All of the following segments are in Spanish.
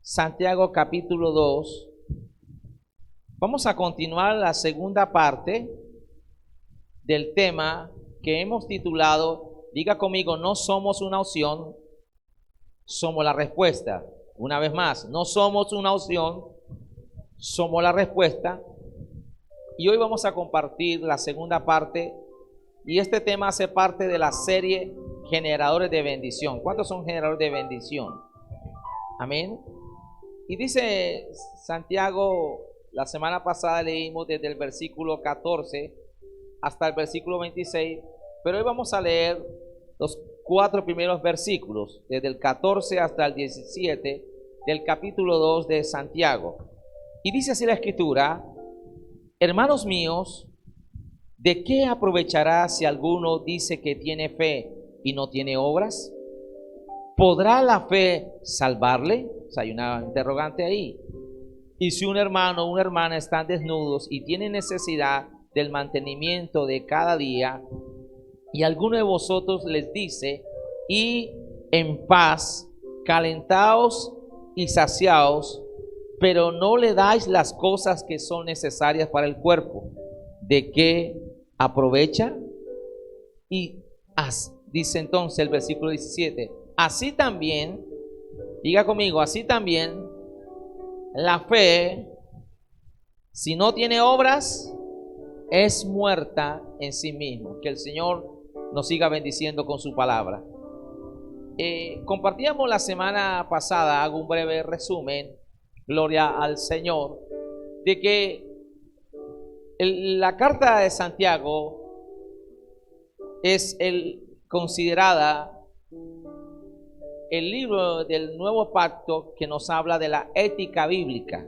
Santiago capítulo 2. Vamos a continuar la segunda parte del tema que hemos titulado, diga conmigo, no somos una opción, somos la respuesta. Una vez más, no somos una opción, somos la respuesta. Y hoy vamos a compartir la segunda parte, y este tema hace parte de la serie Generadores de Bendición. ¿Cuántos son generadores de bendición? Amén. Y dice Santiago, la semana pasada leímos desde el versículo 14 hasta el versículo 26, pero hoy vamos a leer los 4 primeros versículos, desde el 14 hasta el 17 del capítulo 2 de Santiago. Y dice así la escritura: hermanos míos, ¿de qué aprovechará si alguno dice que tiene fe y no tiene obras? ¿Podrá la fe salvarle? O sea, hay una interrogante ahí. Y si un hermano o una hermana están desnudos y tienen necesidad del mantenimiento de cada día, y alguno de vosotros les dice, y en paz, calentaos y saciaos, pero no le dais las cosas que son necesarias para el cuerpo, ¿de qué aprovecha? Y dice entonces el versículo 17, así también, diga conmigo, así también la fe, si no tiene obras, es muerta en sí mismo. Que el Señor nos siga bendiciendo con su palabra. Compartíamos la semana pasada, hago un breve resumen, gloria al Señor, de que la carta de Santiago es considerada el libro del nuevo pacto que nos habla de la ética bíblica,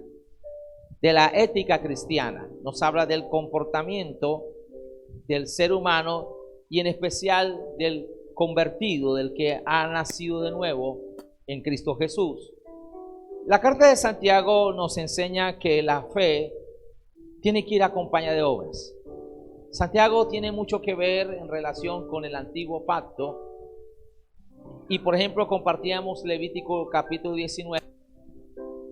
de la ética cristiana. Nos habla del comportamiento del ser humano y en especial del convertido, del que ha nacido de nuevo en Cristo Jesús. La carta de Santiago nos enseña que la fe tiene que ir acompañada de obras. Santiago tiene mucho que ver en relación con el antiguo pacto. Y por ejemplo, compartíamos Levítico capítulo 19.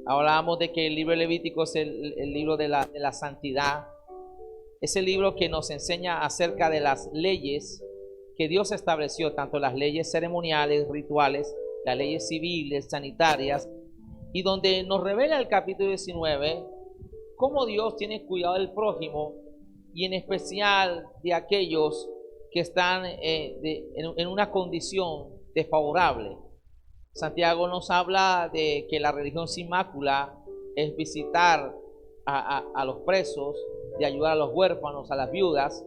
Hablábamos de que el libro de Levítico es el libro de la santidad. Es el libro que nos enseña acerca de las leyes que Dios estableció, tanto las leyes ceremoniales, rituales, las leyes civiles, sanitarias, y donde nos revela el capítulo 19 cómo Dios tiene cuidado del prójimo y en especial de aquellos que están en una condición desfavorable. Santiago nos habla de que la religión sin mácula es visitar a los presos, de ayudar a los huérfanos, a las viudas,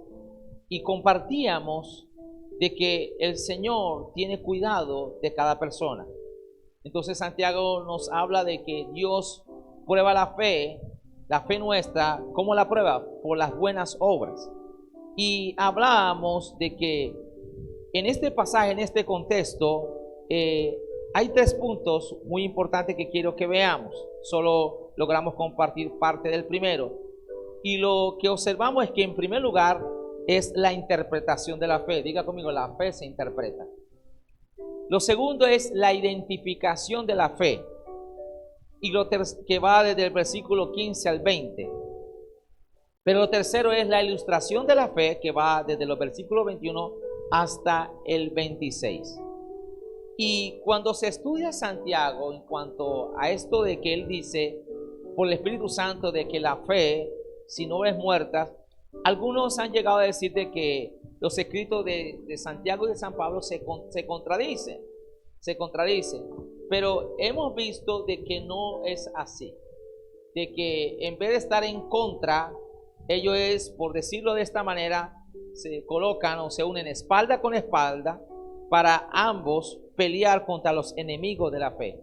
y compartíamos de que el Señor tiene cuidado de cada persona. Entonces Santiago nos habla de que Dios prueba la fe nuestra. ¿Cómo la prueba? Por las buenas obras. Y hablábamos de que en este pasaje, en este contexto, hay 3 puntos muy importantes que quiero que veamos. Solo logramos compartir parte del primero. Y lo que observamos es que en primer lugar es la interpretación de la fe. Diga conmigo, la fe se interpreta. Lo segundo es la identificación de la fe. Y lo que va desde el versículo 15 al 20. Pero lo tercero es la ilustración de la fe, que va desde los versículos 21 hasta el 26. Y cuando se estudia Santiago en cuanto a esto de que él dice por el Espíritu Santo de que la fe sin obras muertas, algunos han llegado a decir de que los escritos de Santiago y de San Pablo se contradicen, pero hemos visto de que no es así, de que en vez de estar en contra, ellos es, por decirlo de esta manera, se colocan o se unen espalda con espalda para ambos pelear contra los enemigos de la fe,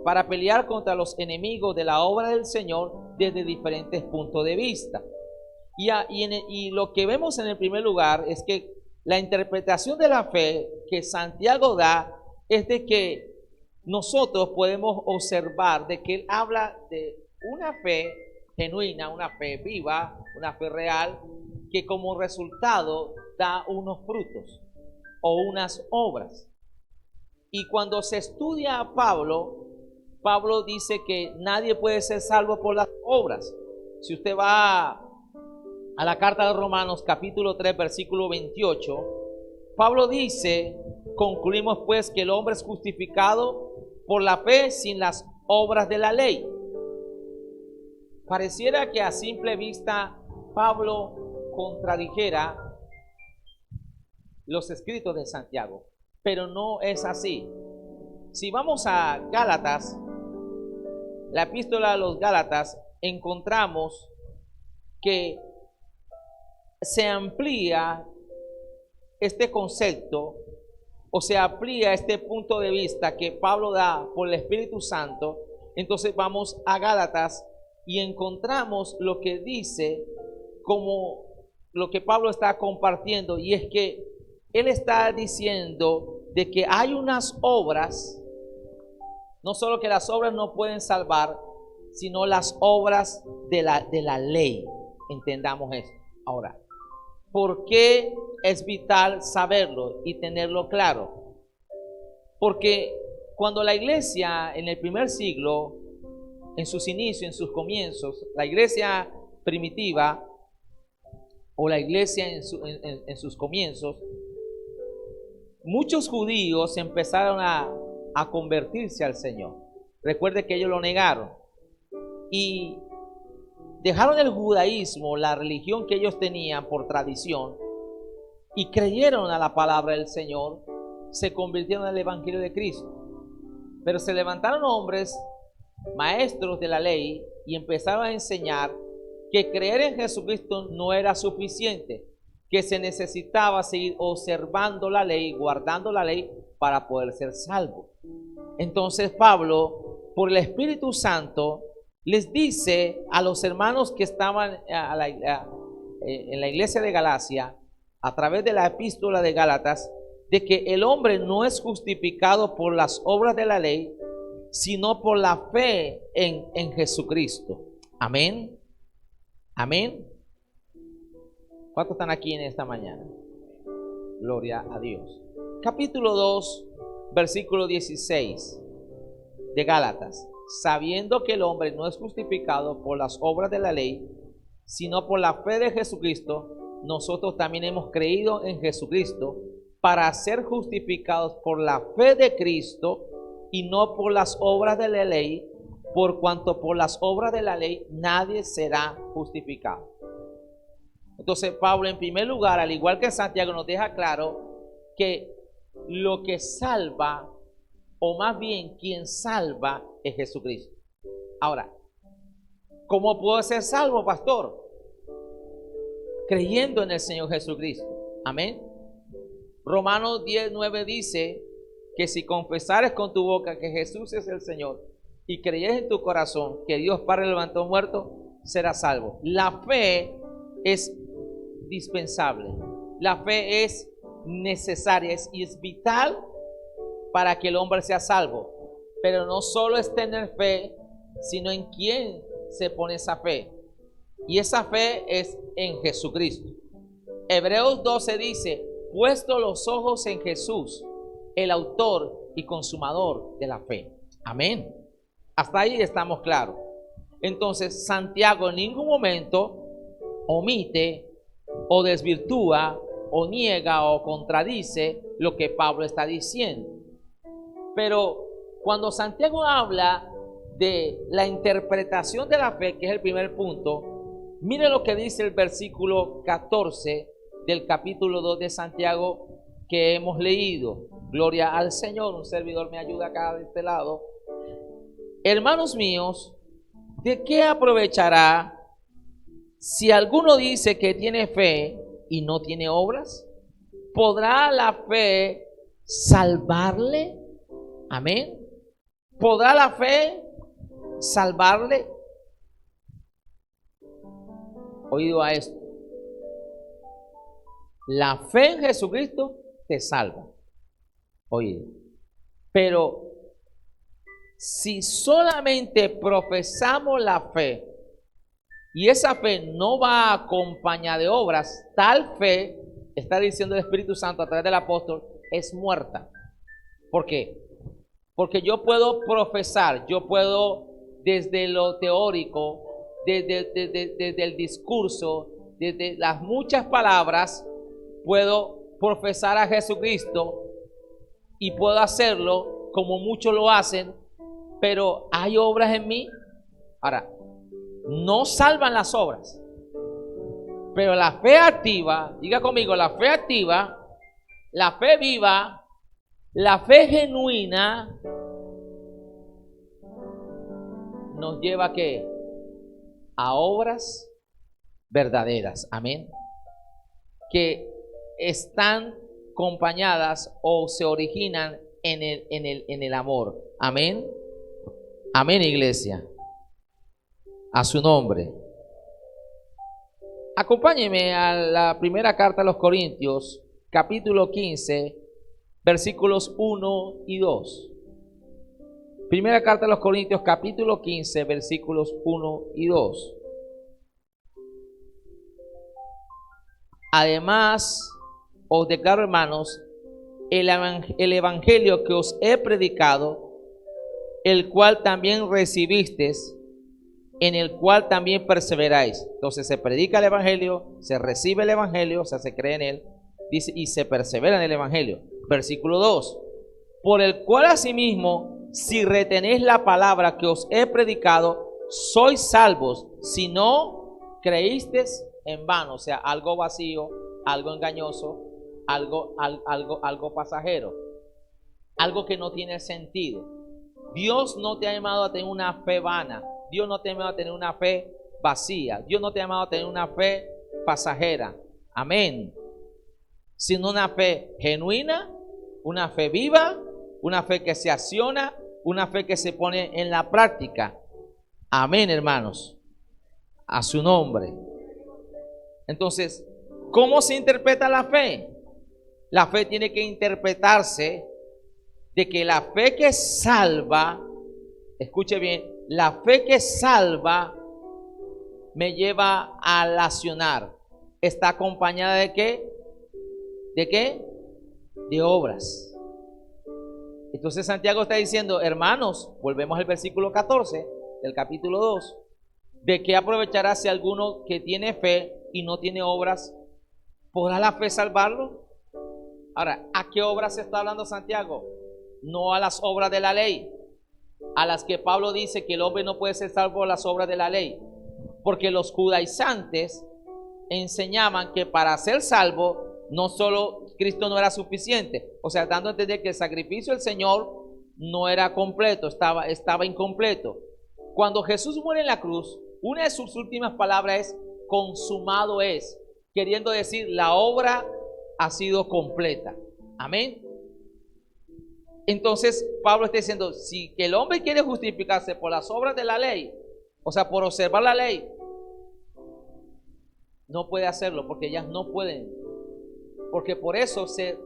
para pelear contra los enemigos de la obra del Señor desde diferentes puntos de vista. Y lo que vemos en el primer lugar es que la interpretación de la fe que Santiago da es de que nosotros podemos observar de que él habla de una fe genuina, una fe viva, una fe real, que como resultado da unos frutos o unas obras. Y cuando se estudia a Pablo, Pablo dice que nadie puede ser salvo por las obras. Si usted va a la carta de Romanos capítulo 3 versículo 28, Pablo dice: concluimos pues que el hombre es justificado por la fe sin las obras de la ley. Pareciera que a simple vista Pablo contradijera los escritos de Santiago, pero no es así. Si vamos a Gálatas, la epístola a los Gálatas, encontramos que se amplía este concepto, o se amplía este punto de vista que Pablo da por el Espíritu Santo. Entonces vamos a Gálatas y encontramos lo que dice, como lo que Pablo está compartiendo, y es que él está diciendo de que hay unas obras, no solo que las obras no pueden salvar, sino las obras de la ley. Entendamos esto. Ahora, ¿por qué es vital saberlo y tenerlo claro? Porque cuando la iglesia en el primer siglo, en sus inicios, en sus comienzos, la iglesia primitiva o la iglesia en sus comienzos, muchos judíos empezaron a convertirse al Señor. Recuerde que ellos lo negaron y dejaron el judaísmo, la religión que ellos tenían por tradición, y creyeron a la palabra del Señor, se convirtieron en el evangelio de Cristo. Pero se levantaron hombres, maestros de la ley, y empezaron a enseñar que creer en Jesucristo no era suficiente, que se necesitaba seguir observando la ley, guardando la ley para poder ser salvo. Entonces Pablo, por el Espíritu Santo, les dice a los hermanos que estaban en la iglesia de Galacia, a través de la epístola de Gálatas, de que el hombre no es justificado por las obras de la ley, sino por la fe en Jesucristo. Amén. Amén. ¿Cuántos están aquí en esta mañana? Gloria a Dios. Capítulo 2, versículo 16 de Gálatas. Sabiendo que el hombre no es justificado por las obras de la ley, sino por la fe de Jesucristo, nosotros también hemos creído en Jesucristo para ser justificados por la fe de Cristo y no por las obras de la ley, por cuanto por las obras de la ley nadie será justificado. Entonces Pablo, en primer lugar, al igual que Santiago, nos deja claro que lo que salva, o más bien quien salva, es Jesucristo. Ahora, ¿cómo puedo ser salvo, pastor? Creyendo en el Señor Jesucristo. Amén. Romanos 10:9 dice que si confesares con tu boca que Jesús es el Señor y creyeres en tu corazón que Dios Padre levantó muerto, serás salvo. La fe es dispensable. La fe es necesaria y es vital para que el hombre sea salvo. Pero no solo es tener fe, sino en quién se pone esa fe. Y esa fe es en Jesucristo. Hebreos 12 dice: puesto los ojos en Jesús, el autor y consumador de la fe. Amén. Hasta ahí estamos claros. Entonces Santiago en ningún momento omite o desvirtúa o niega o contradice lo que Pablo está diciendo. Pero cuando Santiago habla de la interpretación de la fe, que es el primer punto, mire lo que dice el versículo 14 del capítulo 2 de Santiago que hemos leído. Gloria al Señor. Un servidor me ayuda acá de este lado. Hermanos míos, ¿de qué aprovechará si alguno dice que tiene fe y no tiene obras? ¿Podrá la fe salvarle? Amén. ¿Podrá la fe salvarle? Oído a esto. La fe en Jesucristo te salva. Oído. Pero si solamente profesamos la fe y esa fe no va acompañada de obras, tal fe, está diciendo el Espíritu Santo a través del apóstol, es muerta. ¿Por qué? Porque yo puedo profesar, yo puedo desde lo teórico, desde el discurso, desde las muchas palabras, puedo profesar a Jesucristo y puedo hacerlo como muchos lo hacen, pero ¿hay obras en mí? Ahora, no salvan las obras, pero la fe activa, diga conmigo, la fe activa, la fe viva, la fe genuina, nos lleva ¿a qué? A obras verdaderas, amén, que están acompañadas o se originan en el amor, amén, amén, iglesia, a su nombre. Acompáñeme a la primera carta a los Corintios, capítulo 15, versículos 1 y 2. Primera carta a los Corintios, capítulo 15, versículos 1 y 2. Además, os declaro, hermanos, el evangelio que os he predicado, el cual también recibisteis, en el cual también perseveráis. Entonces se predica el evangelio, se recibe el evangelio, o sea, se cree en él, dice, y se persevera en el evangelio. Versículo 2. Por el cual asimismo, si retenéis la palabra que os he predicado, sois salvos, si no creísteis en vano. O sea, algo vacío, algo engañoso, algo pasajero, algo que no tiene sentido. Dios no te ha llamado a tener una fe vana. Dios no te ha llamado a tener una fe vacía. Dios no te ha llamado a tener una fe pasajera. Amén. Sino una fe genuina, una fe viva, una fe que se acciona, una fe que se pone en la práctica. Amén, hermanos. A su nombre. Entonces, ¿cómo se interpreta la fe? La fe tiene que interpretarse de que la fe que salva, escuche bien, la fe que salva me lleva a accionar. Está acompañada de ¿qué? ¿De qué? De obras. Entonces Santiago está diciendo, hermanos, volvemos al versículo 14 del capítulo 2. ¿De qué aprovechará si alguno que tiene fe y no tiene obras, podrá la fe salvarlo? Ahora, ¿a qué obras se está hablando Santiago? No a las obras de la ley, a las que Pablo dice que el hombre no puede ser salvo por las obras de la ley, porque los judaizantes enseñaban que para ser salvo no solo Cristo no era suficiente, o sea, dando a entender que el sacrificio del Señor no era completo, estaba incompleto. Cuando Jesús muere en la cruz, una de sus últimas palabras es consumado es, queriendo decir la obra ha sido completa. Amén. Entonces Pablo está diciendo, si el hombre quiere justificarse por las obras de la ley, o sea, por observar la ley, no puede hacerlo porque ellas no pueden. Porque por eso se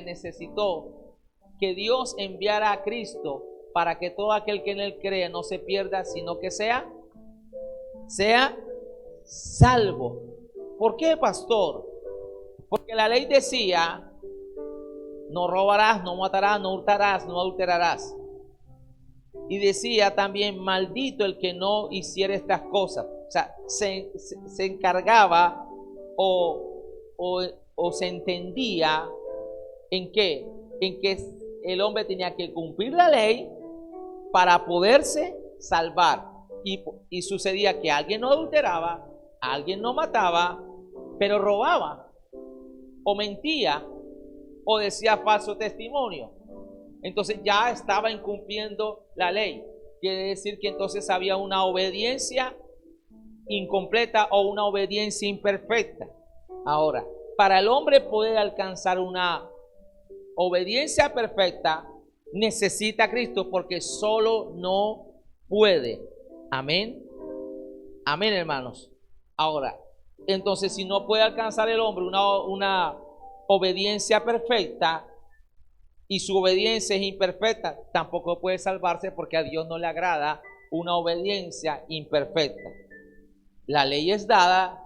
necesitó que Dios enviara a Cristo para que todo aquel que en él cree no se pierda, sino que sea salvo. ¿Por qué, pastor? Porque la ley decía, no robarás, no matarás, no hurtarás, no adulterarás. Y decía también, maldito el que no hiciera estas cosas. O sea, se encargaba o se entendía en qué, el hombre tenía que cumplir la ley para poderse salvar. Y sucedía que alguien no adulteraba, alguien no mataba, pero robaba o mentía o decía falso testimonio. Entonces ya estaba incumpliendo la ley. Quiere decir que entonces había una obediencia incompleta o una obediencia imperfecta. Ahora, para el hombre poder alcanzar una obediencia perfecta, necesita a Cristo porque solo no puede. Amén. Amén, hermanos. Ahora, entonces si no puede alcanzar el hombre una obediencia perfecta y su obediencia es imperfecta, tampoco puede salvarse porque a Dios no le agrada una obediencia imperfecta. La ley es dada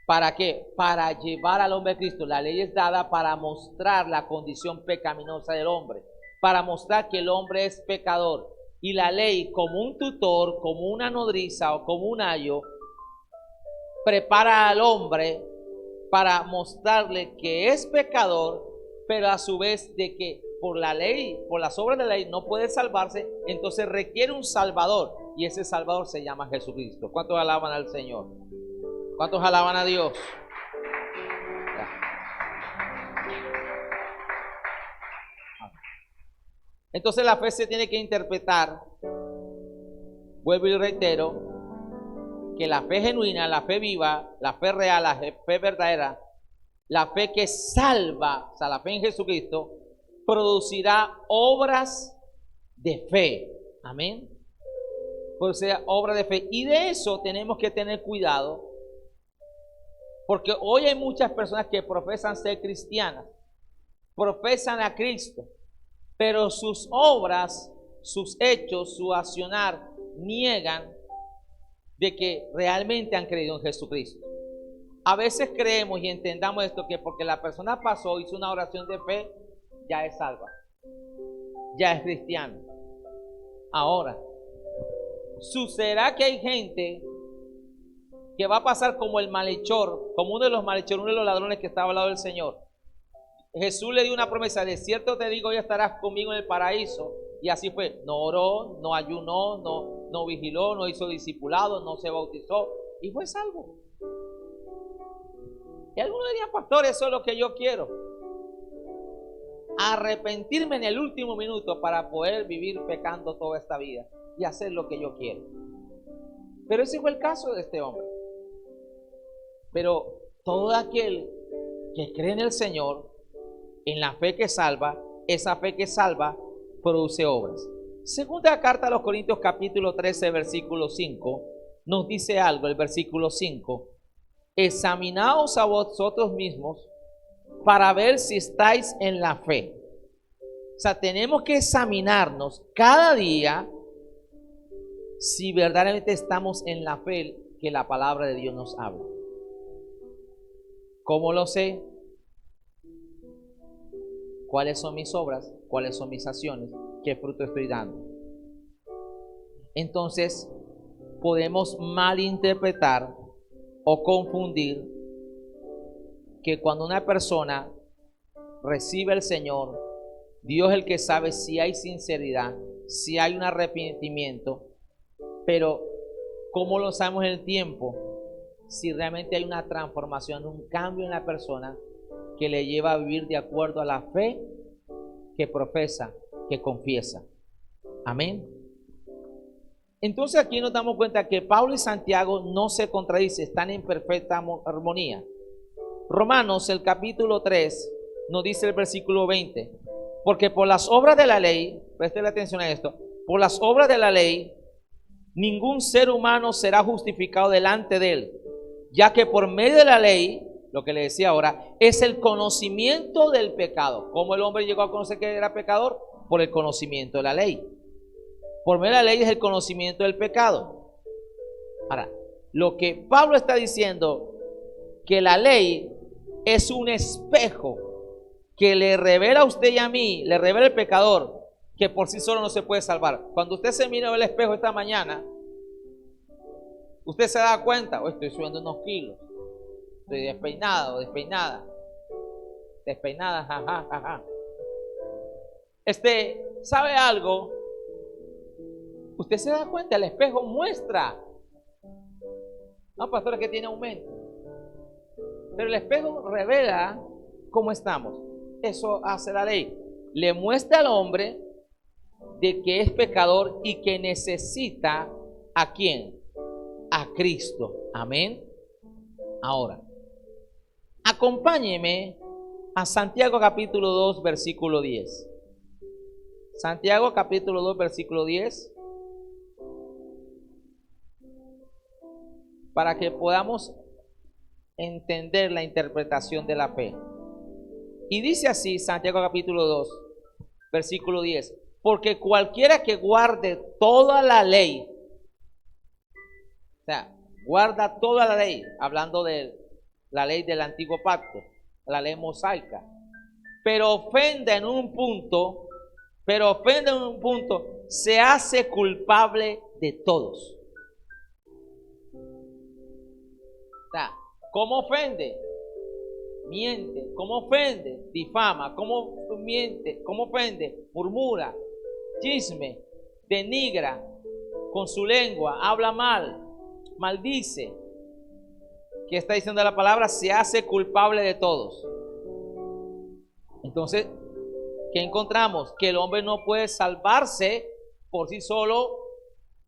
¿para qué? Para llevar al hombre a Cristo. La ley es dada para mostrar la condición pecaminosa del hombre. para mostrar que el hombre es pecador. Y la ley, como un tutor, como una nodriza o como un ayo, prepara al hombre para mostrarle que es pecador, pero a su vez de que por la ley, por las obras de la ley no puede salvarse, entonces requiere un salvador, y ese salvador se llama Jesucristo. ¿Cuántos alaban al Señor? ¿Cuántos alaban a Dios? Entonces la fe se tiene que interpretar, vuelvo y reitero, que la fe genuina, la fe viva, la fe real, la fe verdadera, la fe que salva, o sea, la fe en Jesucristo, producirá obras de fe. Amén. Producirá obras de fe. Y de eso tenemos que tener cuidado, porque hoy hay muchas personas que profesan ser cristianas, profesan a Cristo, pero sus obras, sus hechos, su accionar niegan de que realmente han creído en Jesucristo. A veces creemos y entendamos esto, que porque la persona pasó, hizo una oración de fe, ya es salva, ya es cristiano. Ahora, sucederá que hay gente que va a pasar como el malhechor, como uno de los malhechores, uno de los ladrones que estaba al lado del Señor. Jesús le dio una promesa: de cierto te digo, ya estarás conmigo en el paraíso. Y así fue. No oró, no ayunó, no vigiló, no hizo discipulado, no se bautizó y fue salvo. Y algunos dirían: pastor, eso es lo que yo quiero, arrepentirme en el último minuto para poder vivir pecando toda esta vida y hacer lo que yo quiero. Pero ese fue el caso de este hombre. Pero todo aquel que cree en el Señor, en la fe que salva, esa fe que salva produce obras. Segunda carta a los Corintios capítulo 13 versículo 5 nos dice algo. El versículo 5: examinaos a vosotros mismos para ver si estáis en la fe. O sea, tenemos que examinarnos cada día si verdaderamente estamos en la fe que la palabra de Dios nos habla. ¿Cómo lo sé? ¿Cuáles son mis obras? ¿Cuáles son mis acciones? ¿Qué fruto estoy dando? Entonces, podemos malinterpretar o confundir que cuando una persona recibe al Señor, Dios es el que sabe si hay sinceridad, si hay un arrepentimiento, pero ¿cómo lo sabemos en el tiempo? Si realmente hay una transformación, un cambio en la persona que le lleva a vivir de acuerdo a la fe que profesa, que confiesa. Amén. Entonces aquí nos damos cuenta que Pablo y Santiago no se contradicen, están en perfecta armonía. Romanos, el capítulo 3, nos dice el versículo 20: porque por las obras de la ley, presten atención a esto, por las obras de la ley, ningún ser humano será justificado delante de él, ya que por medio de la ley, lo que le decía ahora, es el conocimiento del pecado. ¿Cómo el hombre llegó a conocer que era pecador? Por el conocimiento de la ley. Por medio de la ley es el conocimiento del pecado. Ahora, lo que Pablo está diciendo, que la ley es un espejo que le revela a usted y a mí, le revela al pecador, que por sí solo no se puede salvar. Cuando usted se mira en el espejo esta mañana, usted se da cuenta: oh, estoy subiendo unos kilos, estoy despeinado o despeinada, jajaja. ¿Sabe algo? Usted se da cuenta, el espejo muestra. No, pastor, es que tiene aumento. Pero el espejo revela cómo estamos. Eso hace la ley. Le muestra al hombre de que es pecador y que necesita ¿a quién? A Cristo. Amén. Ahora, acompáñeme a Santiago capítulo 2 versículo 10. Santiago capítulo 2 versículo 10. Para que podamos entender la interpretación de la fe. Y dice así Santiago capítulo 2 versículo 10: porque cualquiera que guarde toda la ley, o sea, guarda toda la ley, hablando de la ley del antiguo pacto, la ley mosaica, pero ofenda en un punto, pero ofende en un punto, se hace culpable de todos. O sea, ¿cómo ofende? Miente. ¿Cómo ofende? Difama. ¿Cómo miente? ¿Cómo ofende? Murmura, chisme, denigra con su lengua, habla mal, maldice. ¿Qué está diciendo la palabra? Se hace culpable de todos. Entonces, ¿qué encontramos? Que el hombre no puede salvarse por sí solo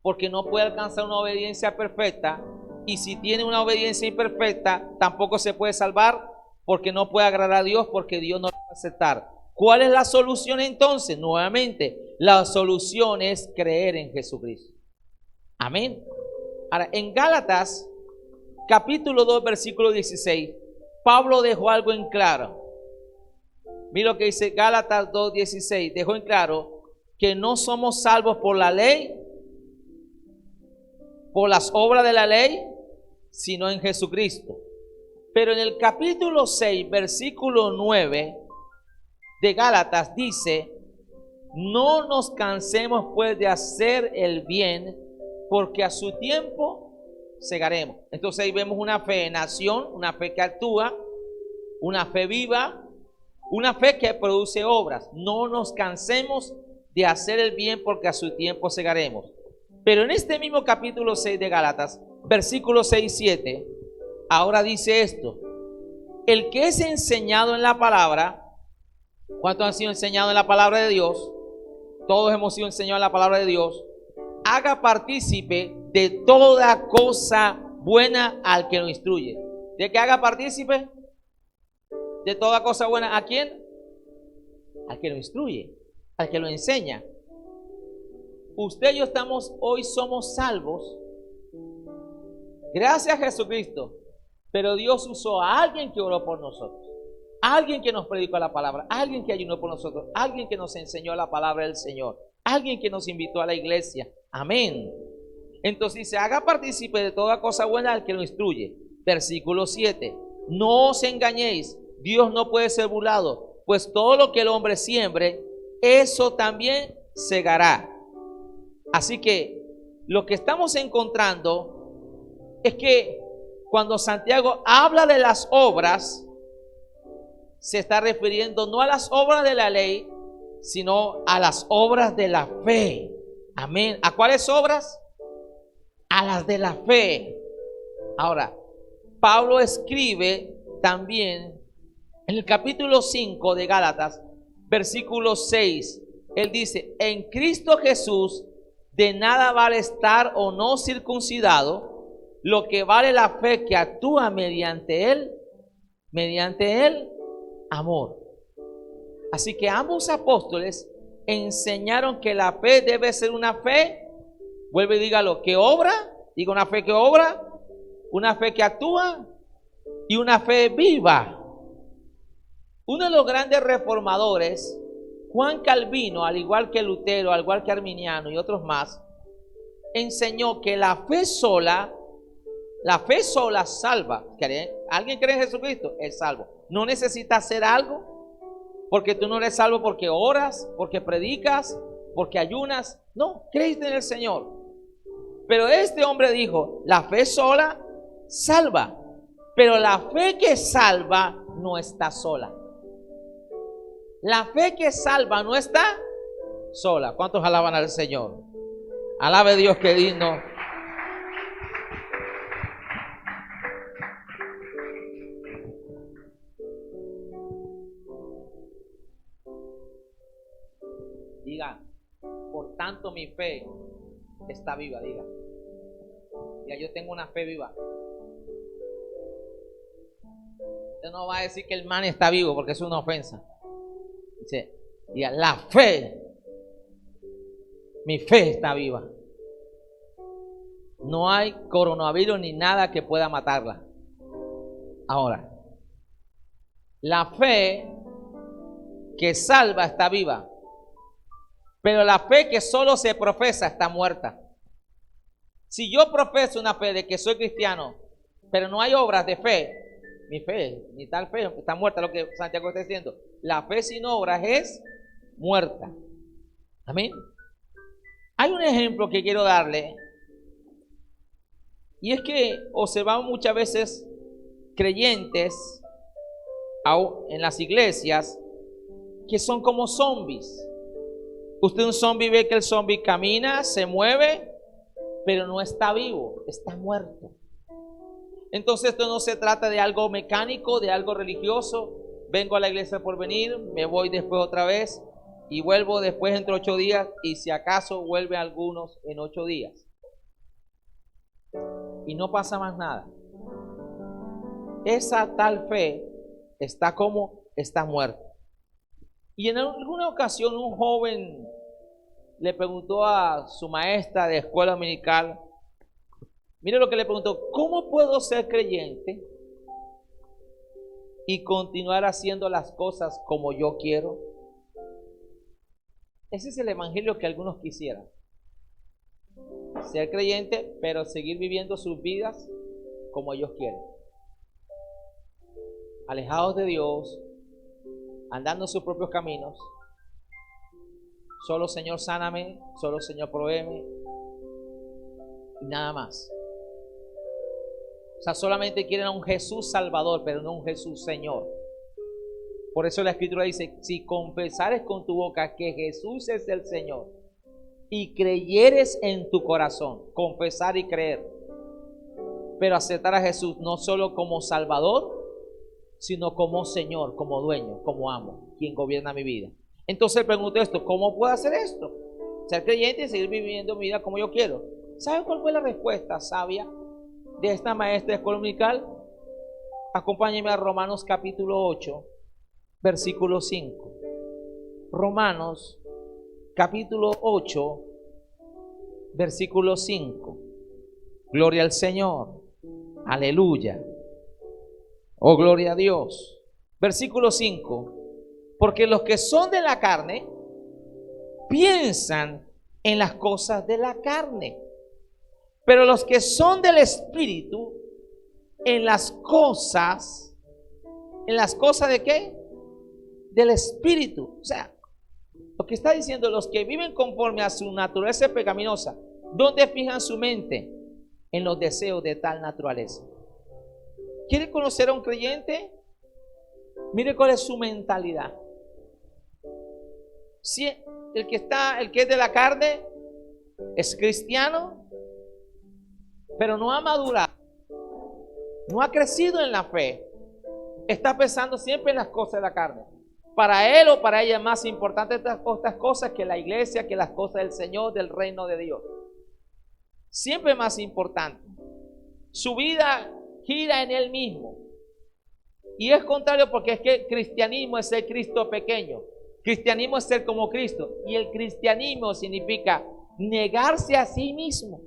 porque no puede alcanzar una obediencia perfecta. Y si tiene una obediencia imperfecta, tampoco se puede salvar porque no puede agradar a Dios, porque Dios no lo va a aceptar. ¿Cuál es la solución entonces? Nuevamente, la solución es creer en Jesucristo. Amén. Ahora, en Gálatas, capítulo 2, versículo 16, Pablo dejó algo en claro. Mira lo que dice Gálatas 2, 16. Dejó en claro que no somos salvos por la ley, por las obras de la ley, sino en Jesucristo. Pero en el capítulo 6, versículo 9 de Gálatas dice: no nos cansemos pues de hacer el bien, porque a su tiempo segaremos. Entonces ahí vemos una fe en acción, una fe que actúa, una fe viva, una fe que produce obras. No nos cansemos de hacer el bien, porque a su tiempo segaremos. Pero en este mismo capítulo 6 de Gálatas, versículos 6 y 7, ahora dice esto: el que es enseñado en la palabra. ¿Cuántos han sido enseñados en la palabra de Dios? Todos hemos sido enseñados en la palabra de Dios. Haga partícipe de toda cosa buena al que lo instruye. ¿De que haga partícipe? De toda cosa buena. ¿A quién? Al que lo instruye, al que lo enseña. Usted y yo hoy somos salvos gracias a Jesucristo, pero Dios usó a alguien que oró por nosotros, alguien que nos predicó la palabra, alguien que ayunó por nosotros, alguien que nos enseñó la palabra del Señor, alguien que nos invitó a la iglesia. Amén. Entonces dice: haga partícipe de toda cosa buena al que lo instruye. Versículo 7. No os engañéis, Dios no puede ser burlado, pues todo lo que el hombre siembre, eso también segará. Así que lo que estamos encontrando es que cuando Santiago habla de las obras, se está refiriendo no a las obras de la ley, sino a las obras de la fe. Amén. ¿A cuáles obras? A las de la fe. Ahora, Pablo escribe también en el capítulo 5 de Gálatas, versículo 6. Él dice: en Cristo Jesús de nada vale estar o no circuncidado, lo que vale la fe que actúa mediante él, amor. Así que ambos apóstoles enseñaron que la fe debe ser una fe, vuelve y dígalo, que obra, diga una fe que obra, una fe que actúa y una fe viva. Uno de los grandes reformadores, Juan Calvino, al igual que Lutero, al igual que Arminiano y otros más, enseñó que la fe sola salva. ¿Alguien cree en Jesucristo? Es salvo. No necesita hacer algo, porque tú no eres salvo porque oras, porque predicas, porque ayunas. No, creíste en el Señor. Pero este hombre dijo: la fe sola salva, pero la fe que salva no está sola. La fe que salva no está sola. ¿Cuántos alaban al Señor? Alabe a Dios, que digno. Diga: por tanto mi fe está viva. Diga: ya yo tengo una fe viva. Usted no va a decir que el man está vivo, porque es una ofensa. Dice: diga, la fe, mi fe está viva. No hay coronavirus ni nada que pueda matarla. Ahora, la fe que salva está viva, pero la fe que solo se profesa está muerta. Si yo profeso una fe de que soy cristiano, pero no hay obras de fe, mi fe, ni tal fe, está muerta. Lo que Santiago está diciendo: la fe sin obras es muerta. Amén. Hay un ejemplo que quiero darle, y es que observamos muchas veces creyentes en las iglesias que son como zombies. Usted un zombie ve que el zombie camina, se mueve, pero no está vivo, está muerto. Entonces esto no se trata de algo mecánico, de algo religioso. Vengo a la iglesia por venir, me voy después otra vez y vuelvo después entre 8 días, y si acaso vuelve algunos en 8 días. Y no pasa más nada. Esa tal fe está muerta. Y en alguna ocasión un joven le preguntó a su maestra de escuela dominical, mire lo que le preguntó: ¿cómo puedo ser creyente y continuar haciendo las cosas como yo quiero? Ese es el evangelio que algunos quisieran. Ser creyente, pero seguir viviendo sus vidas como ellos quieren. Alejados de Dios, andando en sus propios caminos. Solo Señor sáname, solo Señor provéeme, y nada más. O sea, solamente quieren a un Jesús Salvador, pero no un Jesús Señor. Por eso la Escritura dice: si confesares con tu boca que Jesús es el Señor y creyeres en tu corazón, confesar y creer, pero aceptar a Jesús no solo como Salvador, sino como Señor, como dueño, como amo, quien gobierna mi vida. Entonces pregunto esto: ¿cómo puedo hacer esto? Ser creyente y seguir viviendo mi vida como yo quiero. ¿Sabe cuál fue la respuesta sabia de esta maestra de escuela dominical? Acompáñenme a Romanos capítulo 8, versículo 5. Romanos capítulo 8, versículo 5. Gloria al Señor. Aleluya. Oh, gloria a Dios. Versículo 5. Porque los que son de la carne piensan en las cosas de la carne, pero los que son del Espíritu en las cosas ¿de qué? Del Espíritu. O sea, lo que está diciendo: los que viven conforme a su naturaleza pecaminosa, ¿dónde fijan su mente? En los deseos de tal naturaleza. ¿Quiere conocer a un creyente? Mire cuál es su mentalidad. Si el que es de la carne es cristiano, pero no ha madurado, no ha crecido en la fe, está pensando siempre en las cosas de la carne. Para él o para ella es más importante estas cosas que la iglesia, que las cosas del Señor, del reino de Dios. Siempre más importante. Su vida gira en él mismo. Y es contrario, porque es que cristianismo es ser Cristo pequeño. Cristianismo es ser como Cristo. Y el cristianismo significa negarse a sí mismo,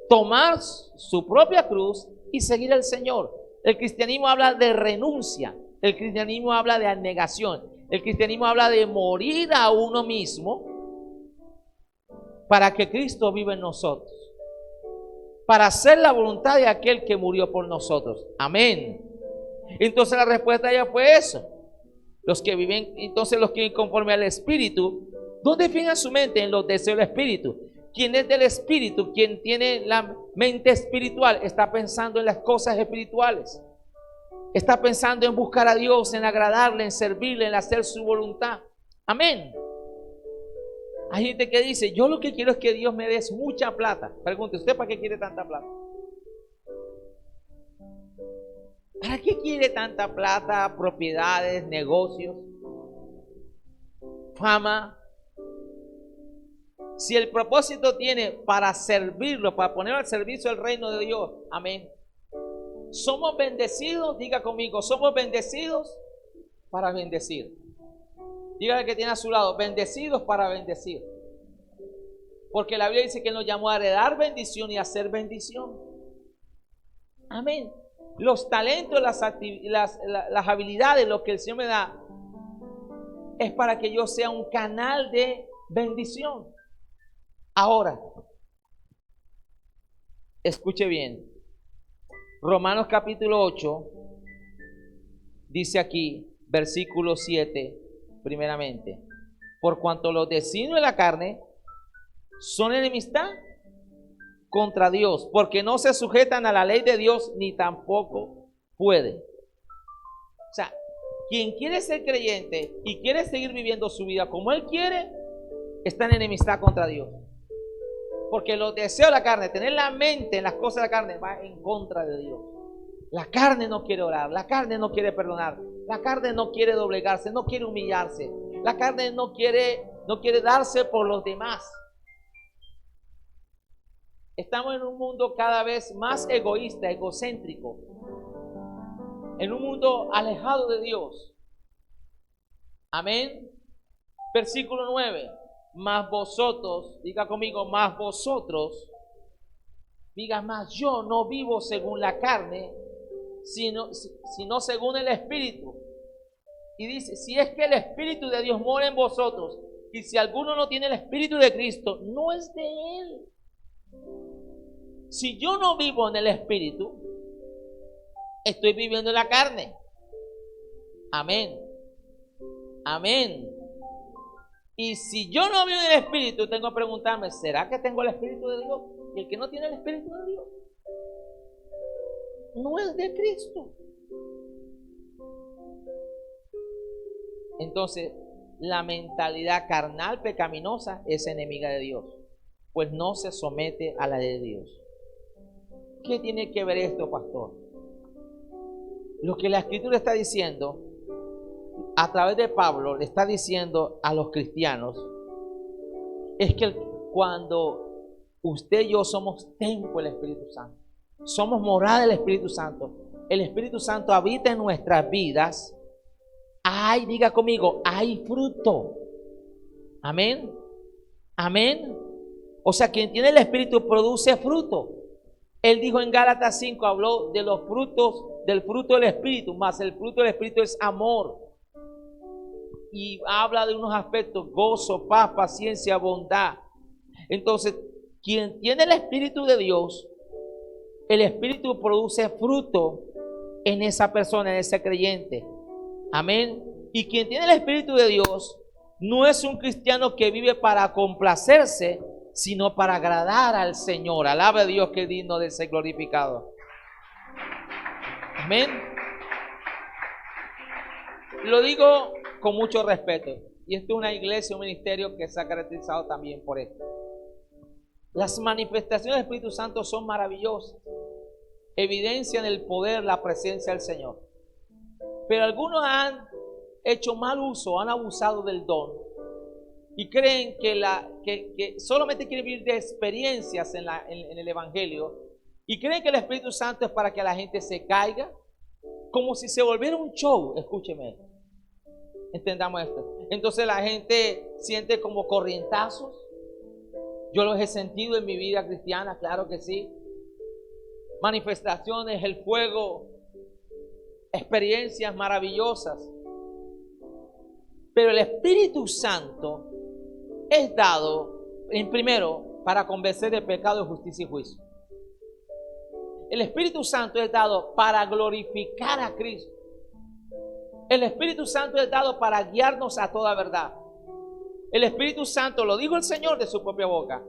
tomar su propia cruz y seguir al Señor. El cristianismo habla de renuncia. El cristianismo habla de abnegación. El cristianismo habla de morir a uno mismo para que Cristo viva en nosotros, para hacer la voluntad de aquel que murió por nosotros. Amén. Entonces la respuesta ya fue eso. Los que viven conforme al Espíritu, ¿dónde fijan su mente? En los deseos del Espíritu. Quien es del Espíritu, quien tiene la mente espiritual, está pensando en las cosas espirituales. Está pensando en buscar a Dios, en agradarle, en servirle, en hacer su voluntad. Amén. Hay gente que dice: yo lo que quiero es que Dios me dé mucha plata. Pregunte, ¿usted para qué quiere tanta plata? ¿Para qué quiere tanta plata, propiedades, negocios, fama? Si el propósito tiene para servirlo, para poner al servicio del reino de Dios. Amén. Somos bendecidos, diga conmigo, somos bendecidos para bendecir. Dígale que tiene a su lado: bendecidos para bendecir. Porque la Biblia dice que nos llamó a heredar bendición y a hacer bendición. Amén. Los talentos, las habilidades, lo que el Señor me da, es para que yo sea un canal de bendición. Ahora, escuche bien. Romanos capítulo 8 dice aquí, versículo 7, primeramente: por cuanto los designios de la carne son enemistad contra Dios, porque no se sujetan a la ley de Dios, ni tampoco pueden. O sea, quien quiere ser creyente y quiere seguir viviendo su vida como él quiere, está en enemistad contra Dios. Porque los deseos de la carne, tener la mente en las cosas de la carne, va en contra de Dios. La carne no quiere orar, la carne no quiere perdonar, la carne no quiere doblegarse, no quiere humillarse, la carne no quiere darse por los demás. Estamos en un mundo cada vez más egoísta, egocéntrico, en un mundo alejado de Dios. Amén. Versículo 9. Mas vosotros, diga conmigo, mas vosotros, diga más, yo no vivo según la carne, sino según el Espíritu. Y dice, si es que el Espíritu de Dios mora en vosotros, y si alguno no tiene el Espíritu de Cristo, no es de él. Si yo no vivo en el Espíritu, estoy viviendo en la carne. Amén. Amén. Y si yo no vivo en el Espíritu, tengo que preguntarme, ¿será que tengo el Espíritu de Dios? Y el que no tiene el Espíritu de Dios no es de Cristo. Entonces, la mentalidad carnal pecaminosa es enemiga de Dios, pues no se somete a la de Dios. ¿Qué tiene que ver esto, pastor? Lo que la Escritura está diciendo, a través de Pablo, le está diciendo a los cristianos, es que cuando usted y yo somos templo del Espíritu Santo, somos morada del Espíritu Santo, el Espíritu Santo habita en nuestras vidas, diga conmigo, hay fruto. Amén. Amén. O sea, quien tiene el Espíritu produce fruto. Él dijo en Gálatas 5, habló de los frutos, del fruto del Espíritu, más el fruto del Espíritu es amor. Y habla de unos aspectos, gozo, paz, paciencia, bondad. Entonces, quien tiene el Espíritu de Dios, el Espíritu produce fruto en esa persona, en ese creyente. Amén. Y quien tiene el Espíritu de Dios no es un cristiano que vive para complacerse, sino para agradar al Señor. Alabe a Dios, que es digno de ser glorificado. Amén. Lo digo con mucho respeto. Y esto es una iglesia, un ministerio que se ha caracterizado también por esto. Las manifestaciones del Espíritu Santo son maravillosas. Evidencian el poder, la presencia del Señor. Pero algunos han hecho mal uso, han abusado del don. Y creen que solamente quieren vivir de experiencias en el Evangelio. Y creen que el Espíritu Santo es para que la gente se caiga. Como si se volviera un show. Escúcheme. Entendamos esto. Entonces la gente siente como corrientazos. Yo los he sentido en mi vida cristiana, claro que sí. Manifestaciones, el fuego, experiencias maravillosas. Pero el Espíritu Santo es dado, en primero, para convencer de pecado, de justicia y juicio. El Espíritu Santo es dado para glorificar a Cristo. El Espíritu Santo es dado para guiarnos a toda verdad. El Espíritu Santo, lo dijo el Señor de su propia boca,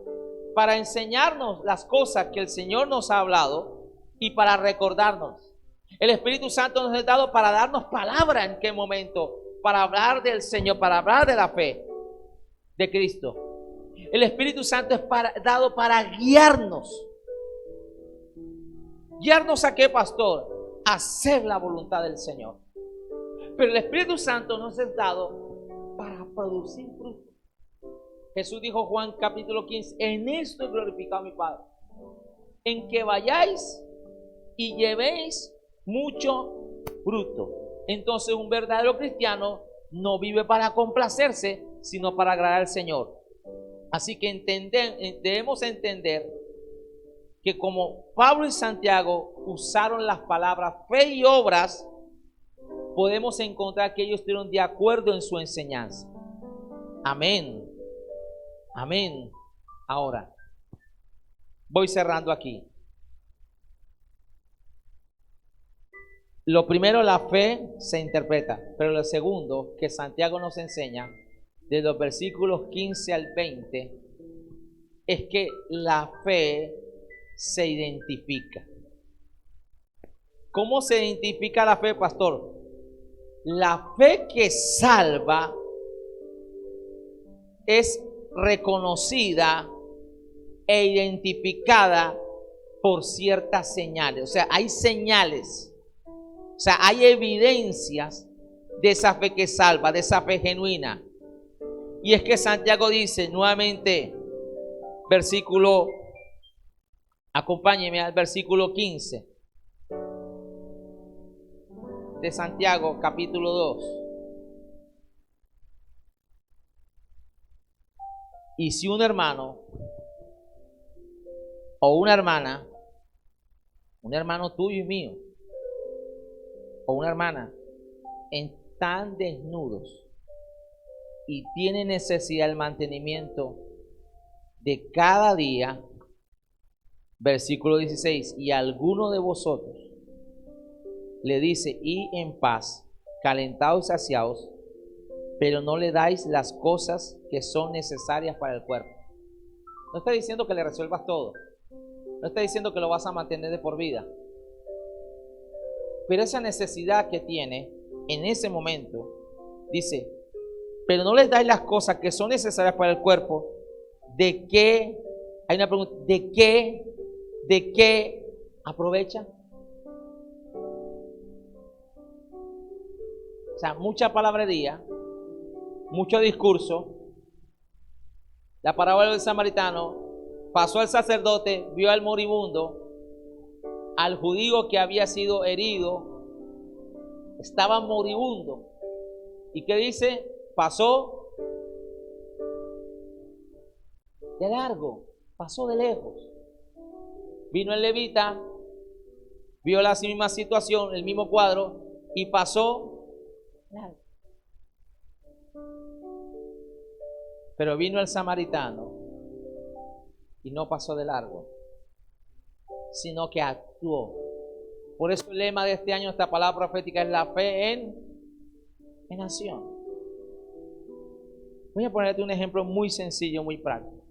para enseñarnos las cosas que el Señor nos ha hablado y para recordarnos. El Espíritu Santo nos es dado para darnos palabra en qué momento, para hablar del Señor, para hablar de la fe de Cristo. El Espíritu Santo es dado para guiarnos. ¿Guiarnos a qué, pastor? A hacer la voluntad del Señor. Pero el Espíritu Santo nos es dado para producir fruto. Jesús dijo, Juan capítulo 15, en esto he glorificado a mi Padre, en que vayáis y llevéis mucho fruto. Entonces un verdadero cristiano no vive para complacerse, sino para agradar al Señor. Así que debemos entender que como Pablo y Santiago usaron las palabras fe y obras, podemos encontrar que ellos estuvieron de acuerdo en su enseñanza. Amén. Amén. Ahora, voy cerrando aquí. Lo primero, la fe se interpreta, pero lo segundo que Santiago nos enseña de los versículos 15 al 20, es que la fe se identifica. ¿Cómo se identifica la fe, pastor? La fe que salva es reconocida e identificada por ciertas señales. O sea, hay señales, o sea, hay evidencias de esa fe que salva, de esa fe genuina. Y es que Santiago dice nuevamente, versículo, acompáñeme al versículo 15 de Santiago, capítulo 2. Y si un hermano o una hermana, un hermano tuyo y mío, o una hermana, están desnudos y tienen necesidad del mantenimiento de cada día, versículo 16, y alguno de vosotros le dice, y en paz, calentados y saciados, pero no le dais las cosas que son necesarias para el cuerpo. No está diciendo que le resuelvas todo, no está diciendo que lo vas a mantener de por vida, pero esa necesidad que tiene en ese momento, dice, pero no les dais las cosas que son necesarias para el cuerpo. ¿De qué? Hay una pregunta, ¿de qué aprovecha? O sea, mucha palabrería, mucho discurso. La parábola del samaritano, pasó el sacerdote, vio al moribundo, al judío que había sido herido, estaba moribundo. ¿Y qué dice? Pasó de largo, pasó de lejos. Vino el levita, vio la misma situación, el mismo cuadro, y pasó largo. Pero vino el samaritano y no pasó de largo, sino que actuó. Por eso el lema de este año, esta palabra profética, es la fe en acción. Voy a ponerte un ejemplo muy sencillo, muy práctico.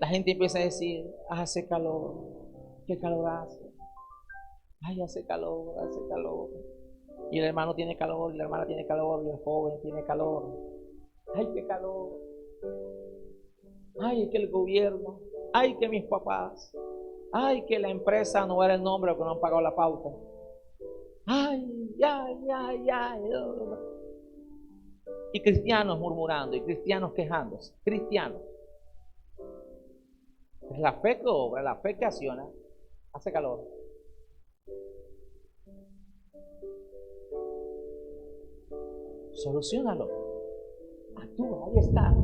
La gente empieza a decir, hace calor, qué calor hace. Ay, hace calor, hace calor. Y el hermano tiene calor, y la hermana tiene calor, y el joven tiene calor. Ay, qué calor. Ay, que el gobierno. Ay, que mis papás. Ay, que la empresa, no era el nombre porque no han pagado la pauta. Ay, ay, ay, ay. Y cristianos murmurando, y cristianos quejándose. Cristianos. Es la fe que obra, la fe que acciona. Hace calor. Soluciónalo. Actúa, ahí está.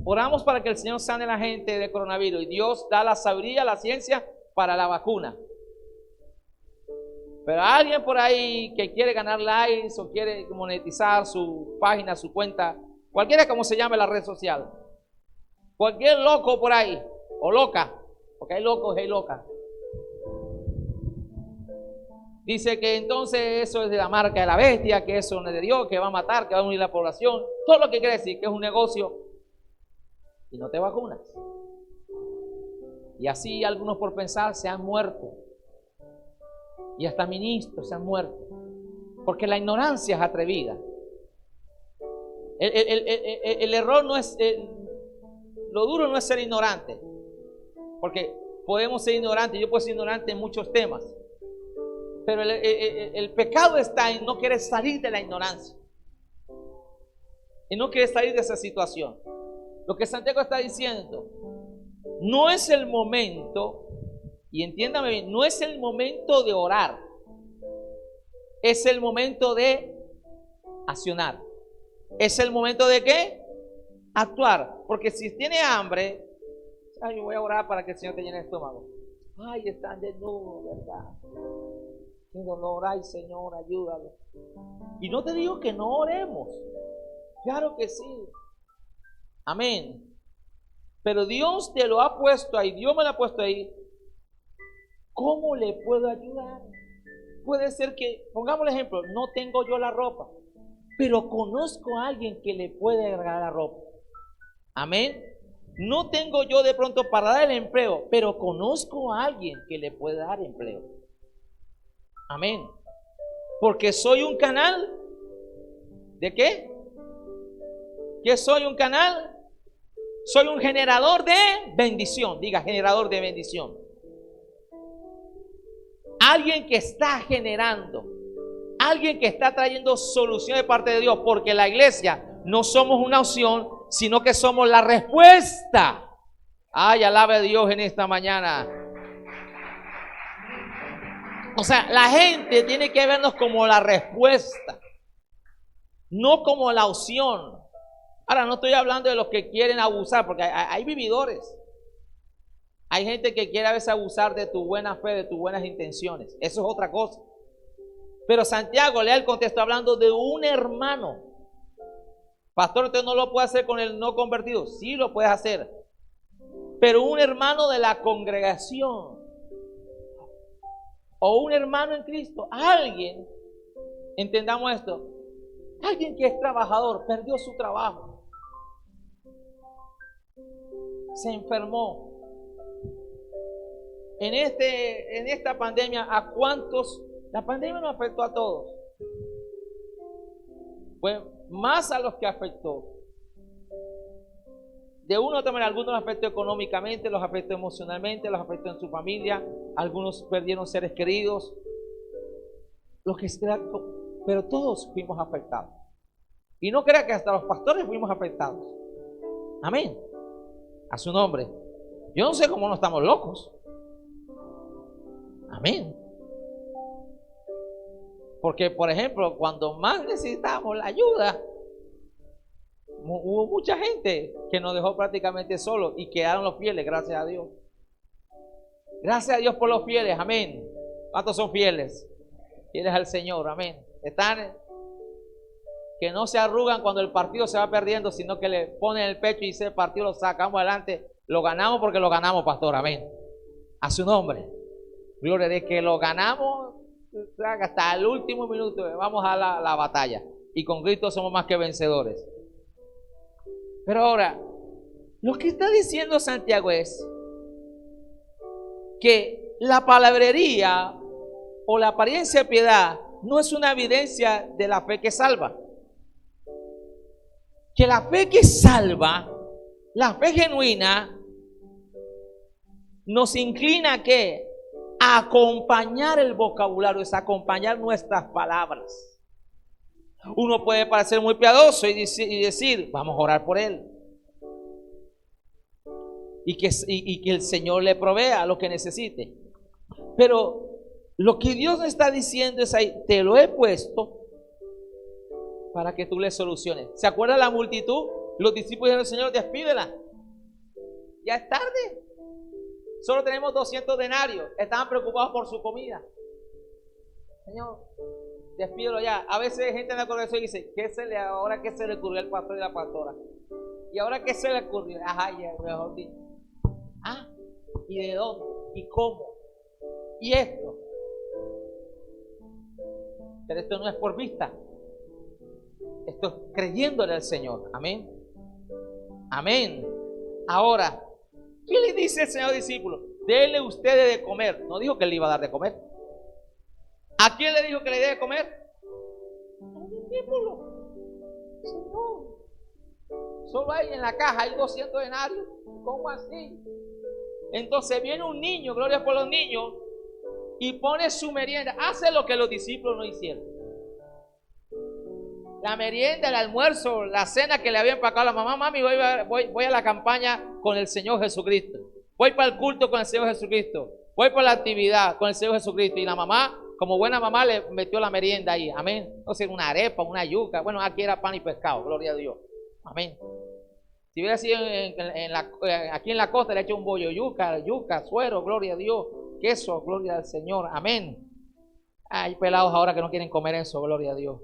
Oramos para que el Señor sane a la gente de coronavirus, y Dios da la sabiduría, la ciencia para la vacuna. Pero alguien por ahí que quiere ganar likes o quiere monetizar su página, su cuenta, cualquiera como se llame la red social, cualquier loco por ahí, o loca, porque hay locos y hay locas, dice que entonces eso es de la marca de la bestia, que eso no es de Dios, que va a matar, que va a unir la población, todo lo que quiere decir que es un negocio, y no te vacunas. Y así algunos por pensar se han muerto, y hasta ministros se han muerto, porque la ignorancia es atrevida. El error no es, lo duro no es ser ignorante, porque podemos ser ignorantes, yo puedo ser ignorante en muchos temas, pero el pecado está en no querer salir de la ignorancia, y no querer salir de esa situación. Lo que Santiago está diciendo, no es el momento, y entiéndame bien, no es el momento de orar, es el momento de accionar. ¿Es el momento de qué? Actuar. Porque si tiene hambre, ay, yo voy a orar para que el Señor te llene el estómago. Ay, están desnudos, ¿verdad? Qué dolor, ay, Señor, ayúdalo. Y no te digo que no oremos. Claro que sí. Amén. Pero Dios te lo ha puesto ahí, Dios me lo ha puesto ahí. ¿Cómo le puedo ayudar? puede ser que, pongamos el ejemplo, no tengo yo la ropa, pero conozco a alguien que le puede regalar la ropa. Amén. No tengo yo de pronto para dar el empleo, pero conozco a alguien que le puede dar empleo. Amén. Porque soy un canal. ¿De qué? ¿Qué soy un canal? Soy un generador de bendición. Diga, generador de bendición. Alguien que está generando. Alguien que está trayendo solución de parte de Dios. Porque la iglesia no somos una opción, sino que somos la respuesta. Ay, alabe a Dios en esta mañana. O sea, la gente tiene que vernos como la respuesta, no como la opción. Ahora, no estoy hablando de los que quieren abusar, porque hay vividores. Hay gente que quiere a veces abusar de tu buena fe, de tus buenas intenciones. Eso es otra cosa. Pero Santiago, lea el contexto hablando de un hermano. Pastor, usted no lo puede hacer con el no convertido. Sí lo puedes hacer. Pero un hermano de la congregación. O un hermano en Cristo. Alguien, entendamos esto. Alguien que es trabajador, perdió su trabajo. Se enfermó. En esta pandemia, ¿a cuántos? La pandemia nos afectó a todos. Pues más a los que afectó. De una u otra manera, algunos los afectó económicamente, los afectó emocionalmente, los afectó en su familia, algunos perdieron seres queridos, los que pero todos fuimos afectados. Y no crea que hasta los pastores fuimos afectados. Amén. A su nombre. Yo no sé cómo no estamos locos. Amén. Porque, por ejemplo, cuando más necesitábamos la ayuda, hubo mucha gente que nos dejó prácticamente solos y quedaron los fieles, gracias a Dios. Gracias a Dios por los fieles, amén. ¿Cuántos son fieles? Fieles al Señor, amén. Están que no se arrugan cuando el partido se va perdiendo, sino que le ponen el pecho y dice el partido lo sacamos adelante. Lo ganamos porque lo ganamos, pastor, amén. A su nombre. Gloria a Dios, que lo ganamos hasta el último minuto. Vamos a la batalla. Y con Cristo somos más que vencedores. Pero ahora, lo que está diciendo Santiago es que la palabrería o la apariencia de piedad no es una evidencia de la fe que salva. Que la fe que salva, la fe genuina, nos inclina a ¿qué? A acompañar el vocabulario, es acompañar nuestras palabras. Uno puede parecer muy piadoso y decir, vamos a orar por él. Y que el Señor le provea lo que necesite. Pero lo que Dios está diciendo es ahí, te lo he puesto para que tú le soluciones. ¿Se acuerda la multitud? Los discípulos del Señor, despídela. Ya es tarde. Solo tenemos 200 denarios. Estaban preocupados por su comida. Señor, despídelo ya. A veces hay gente en la congregación y dice, ahora qué se le ocurrió al pastor y la pastora? ¿Y ahora qué se le ocurrió? Ajá, ya, mejor dicho. Ah, ¿y de dónde? ¿Y cómo? ¿Y esto? Pero esto no es por vista. Esto es creyéndole al Señor. Amén. Amén. Ahora, ¿qué le dice el Señor al discípulo? Denle ustedes de comer. No dijo que le iba a dar de comer. ¿A quién le dijo que le dé de comer? Al discípulo. Señor, solo hay en la caja, hay 200 denarios. ¿Cómo así? Entonces viene un niño, gloria por los niños, y pone su merienda. Hace lo que los discípulos no hicieron. La merienda, el almuerzo, la cena que le había empacado a la mamá. Mami, voy a la campaña con el Señor Jesucristo. Voy para el culto con el Señor Jesucristo. Voy para la actividad con el Señor Jesucristo. Y la mamá, como buena mamá, le metió la merienda ahí. Amén. No sé, una arepa, una yuca. Bueno, aquí era pan y pescado. Gloria a Dios. Amén. Si hubiera sido aquí en la costa, le he hecho un bollo, yuca, suero, gloria a Dios. Queso, gloria al Señor. Amén. Hay pelados ahora que no quieren comer eso, gloria a Dios.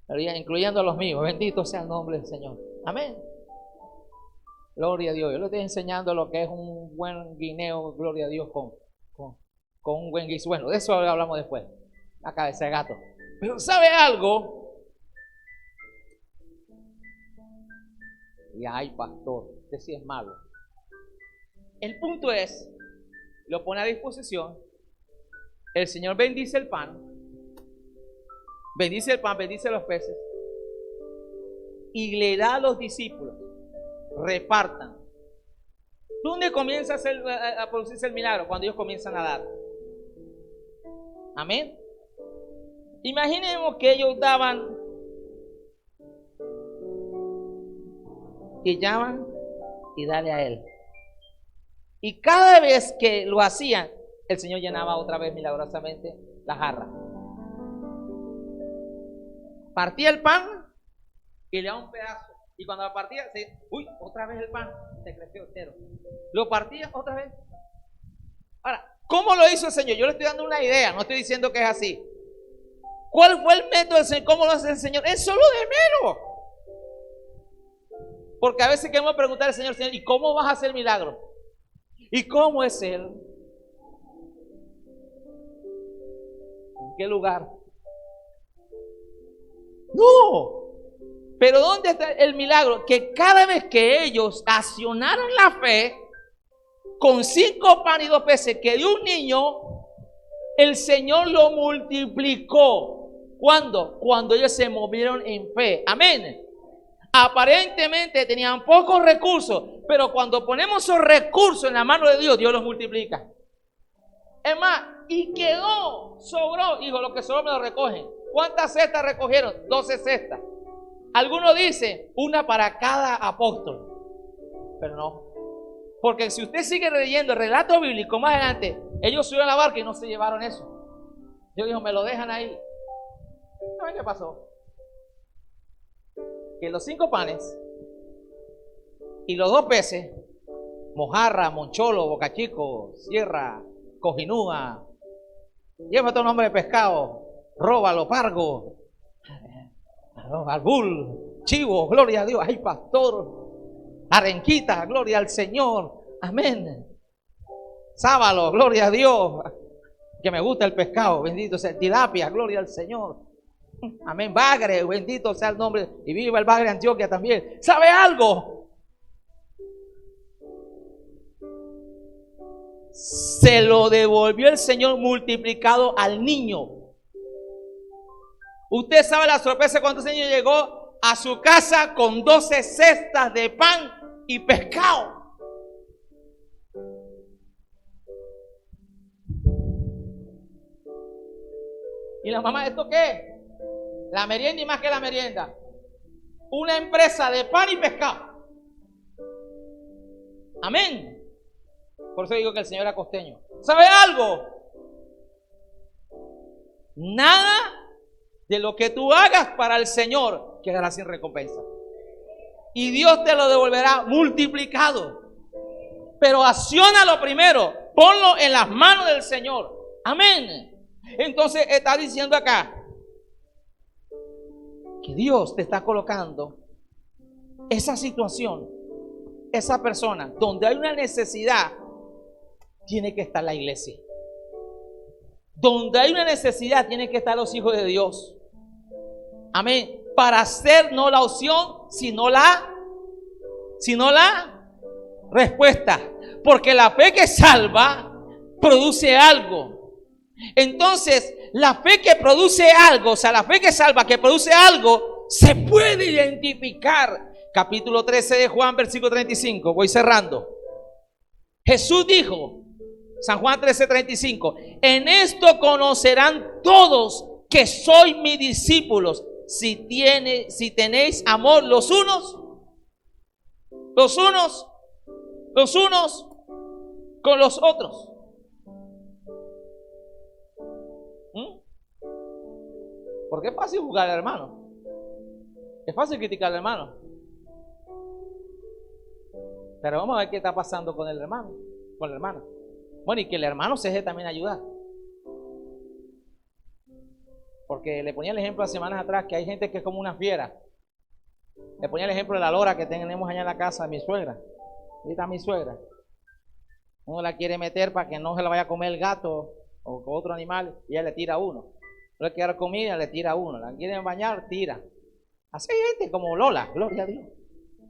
Incluyendo a los míos. Bendito sea el nombre del Señor. Amén. Gloria a Dios. Yo le estoy enseñando lo que es un buen guineo, gloria a Dios, con un buen guiso. Bueno, de eso hablamos después. la cabeza de gato. Pero ¿sabe algo? Y ay, pastor, usted sí es malo. El punto es, lo pone a disposición. El Señor bendice el pan, bendice los peces y le da a los discípulos, repartan. ¿Dónde comienza a producirse el milagro? Cuando ellos comienzan a dar. Amén. Imaginemos que ellos daban y llaman y dale a él. Y cada vez que lo hacían, el Señor llenaba otra vez milagrosamente la jarra. Partía el pan y le daba un pedazo. Y cuando lo partía, otra vez el pan se creció entero. Lo partía otra vez. Ahora, ¿cómo lo hizo el Señor? Yo le estoy dando una idea, no estoy diciendo que es así. ¿Cuál fue el método del Señor? ¿Cómo lo hace el Señor? Es solo de menos. Porque a veces queremos preguntar al Señor, ¿y cómo vas a hacer el milagro? ¿Y cómo es Él? ¿En qué lugar? No. Pero ¿dónde está el milagro? Que cada vez que ellos accionaron la fe, con 5 panes y 2 peces que dio un niño, el Señor lo multiplicó. ¿Cuándo? Cuando ellos se movieron en fe. Amén. Aparentemente tenían pocos recursos, pero cuando ponemos esos recursos en la mano de Dios, Dios los multiplica. Es más, y quedó, sobró. Hijo, lo que sobró me lo recogen. ¿Cuántas cestas recogieron? 12 cestas. Algunos dicen, una para cada apóstol. Pero no. Porque si usted sigue leyendo el relato bíblico más adelante, ellos subieron a la barca y no se llevaron eso. Dios dijo, me lo dejan ahí. ¿Saben qué pasó? Que los 5 panes y los 2 peces, mojarra, moncholo, bocachico, sierra, cojinúa, lleva otro nombre de pescado, róbalo, pargo, albul, chivo, gloria a Dios, ay pastor, arenquita, gloria al Señor, amén, sábalo, gloria a Dios, que me gusta el pescado, bendito sea, tilapia, gloria al Señor, amén, bagre, bendito sea el nombre, y viva el bagre de Antioquia también. ¿Sabe algo? Se lo devolvió el Señor multiplicado al niño. Usted sabe la sorpresa cuando el Señor llegó a su casa con 12 cestas de pan y pescado. Y la mamá, ¿esto qué es? La merienda y más que la merienda. Una empresa de pan y pescado. Amén. Por eso digo que el Señor era costeño. ¿Sabe algo? Nada de lo que tú hagas para el Señor quedará sin recompensa. Y Dios te lo devolverá multiplicado. Pero acciónalo primero. Ponlo en las manos del Señor. Amén. Entonces está diciendo acá que Dios te está colocando esa situación, esa persona, donde hay una necesidad, tiene que estar la iglesia. Donde hay una necesidad, tienen que estar los hijos de Dios. Amén. Para hacer no la opción, sino la respuesta. Porque la fe que salva produce algo. Entonces, la fe que produce algo, o sea, la fe que salva, que produce algo, se puede identificar. Capítulo 13 de Juan, versículo 35. Voy cerrando. Jesús dijo, San Juan 13:35, en esto conocerán todos que sois mis discípulos, si tenéis amor los unos con los otros. Porque es fácil juzgar al hermano, es fácil criticar al hermano, pero vamos a ver qué está pasando con el hermano, con la hermana. Bueno, y que el hermano se deje también ayudar. Porque le ponía el ejemplo hace semanas atrás que hay gente que es como una fiera. Le ponía el ejemplo de la lora que tenemos allá en la casa de mi suegra. Ahí está mi suegra. Uno la quiere meter para que no se la vaya a comer el gato o otro animal y ella le tira a uno. No le quiere dar comida, le tira a uno. La quieren bañar, tira. Así hay gente como Lola, gloria a Dios.